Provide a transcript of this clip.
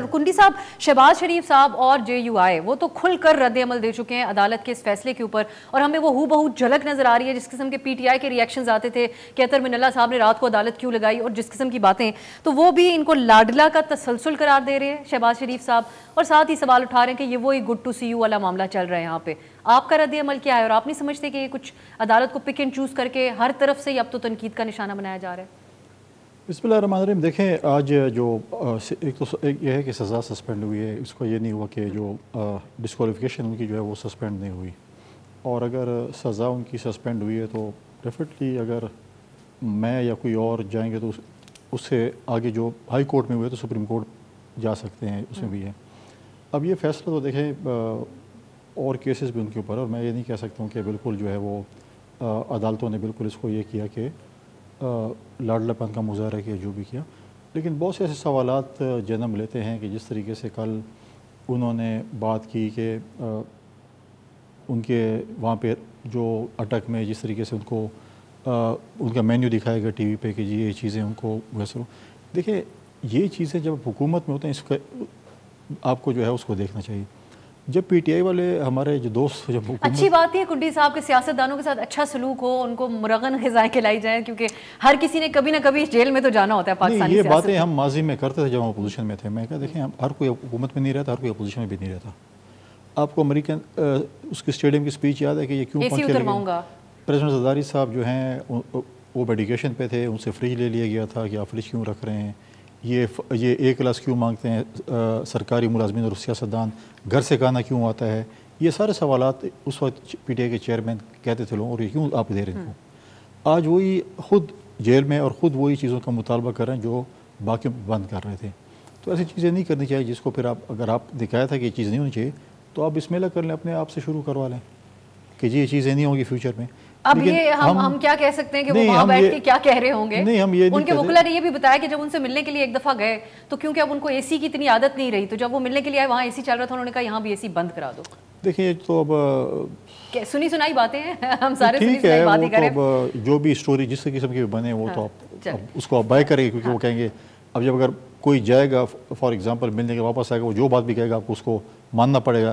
کنڈی صاحب، شہباز شریف صاحب اور جے یو آئی وہ تو کھل کر رد عمل دے چکے ہیں عدالت کے اس فیصلے کے اوپر، اور ہمیں وہ ہو بہو جھلک نظر آ رہی ہے جس قسم کے پی ٹی آئی کے ریئیکشنز آتے تھے کہ اطہر من اللہ صاحب نے رات کو عدالت کیوں لگائی اور جس قسم کی باتیں، تو وہ بھی ان کو لاڈلا کا تسلسل قرار دے رہے ہیں شہباز شریف صاحب، اور ساتھ ہی سوال اٹھا رہے ہیں کہ یہ وہی گڈ ٹو سی یو والا معاملہ چل رہا ہے یہاں پہ۔ آپ کا رد عمل کیا ہے، اور آپ نہیں سمجھتے کہ یہ کچھ عدالت کو پک اینڈ چوز کر کے ہر طرف سے اب تو تنقید کا نشانہ بنایا جا رہا ہے؟ بسم اللہ الرحمن الرحیم۔ دیکھیں، آج جو ایک یہ ہے کہ سزا سسپینڈ ہوئی ہے، اس کو یہ نہیں ہوا کہ جو ڈسکوالیفیکیشن ان کی جو ہے وہ سسپینڈ نہیں ہوئی، اور اگر سزا ان کی سسپینڈ ہوئی ہے تو ڈیفینیٹلی اگر میں یا کوئی اور جائیں گے تو اس سے آگے جو ہائی کورٹ میں ہوئے تو سپریم کورٹ جا سکتے ہیں، اس میں بھی ہے۔ اب یہ فیصلہ تو دیکھیں اور کیسز بھی ان کے اوپر، اور میں یہ نہیں کہہ سکتا ہوں کہ بالکل جو ہے وہ عدالتوں نے بالکل اس کو یہ کیا کہ لاڈلا پن کا مظاہرہ کیا جو بھی کیا، لیکن بہت سے ایسے سوالات جنم لیتے ہیں کہ جس طریقے سے کل انہوں نے بات کی کہ ان کے وہاں پہ جو اٹک میں جس طریقے سے ان کو ان کا مینیو دکھایا گیا ٹی وی پہ کہ جی یہ چیزیں ان کو ویسے ہو۔ دیکھیں، یہ چیزیں جب حکومت میں ہوتے ہیں اس کا آپ کو جو ہے اس کو دیکھنا چاہیے۔ جب پی ٹی آئی والے ہمارے جو دوست جب اچھی بات ہے کنڈی صاحب کے سیاستدانوں کے ساتھ اچھا سلوک ہو، ان کو مرغن غذائیں کھلائی جائیں، کیونکہ ہر کسی نے کبھی نہ کبھی جیل میں تو جانا ہوتا ہے پاکستانی یہ باتیں ہم ماضی میں کرتے تھے جب ہم اپوزیشن میں تھے۔ میں کہا دیکھیں ہر کوئی حکومت میں نہیں رہتا، ہر کوئی اپوزیشن میں بھی نہیں رہتا۔ آپ کو امریکن اس کی اسٹیڈیم کی اسپیچ یاد ہے کہ یہ کیوں پنکھے لگے؟ پریزیڈنٹ زرداری صاحب جو ہیں وہ میڈیکیشن پہ تھے، ان سے فریج لے لیا گیا تھا کہ آپ فریج کیوں رکھ رہے ہیں، یہ ایک کلاس کیوں مانگتے ہیں سرکاری ملازمین اور سیاستدان، گھر سے کھانا کیوں آتا ہے، یہ سارے سوالات اس وقت پی ٹی آئی کے چیئرمین کہتے تھے لوگوں، اور یہ کیوں آپ دے رہے ہیں ان کو؟ آج وہی خود جیل میں اور خود وہی چیزوں کا مطالبہ کر رہے ہیں جو باقی بند کر رہے تھے۔ تو ایسی چیزیں نہیں کرنی چاہیے جس کو پھر آپ اگر آپ دکھایا تھا کہ یہ چیز نہیں ہونی چاہیے تو آپ بسم اللہ کر لیں، اپنے آپ سے شروع کروا لیں کہ جی یہ چیزیں نہیں ہوں گی فیوچر میں۔ اب یہ ہم کیا کہہ سکتے ہیں کہ وہ وہاں بیٹھ کے کیا کہہ رہے ہوں گے؟ ان کے وکلا نے یہ بھی بتایا کہ جب ان سے ملنے کے لیے ایک دفعہ گئے تو کیونکہ اب ان کو اے سی کی اتنی عادت نہیں رہی، تو جب وہ ملنے کے لیے آئے وہاں اے سی چل رہا تھا، انہوں نے کہا یہاں بھی اے سی بند کرا دو۔ دیکھیں تو اب سنی سنائی باتیں ہیں، ہم سارے سنی سنائی باتیں کریں، جو بھی اسٹوری جس قسم کی بنے وہ تو آپ اس کو آپ بائی کریں گے، کیونکہ وہ کہیں گے اب جب اگر کوئی جائے گا فار ایگزامپل ملنے کے واپس آئے گا وہ جو بات بھی کہے گا آپ کو اس کو ماننا پڑے گا۔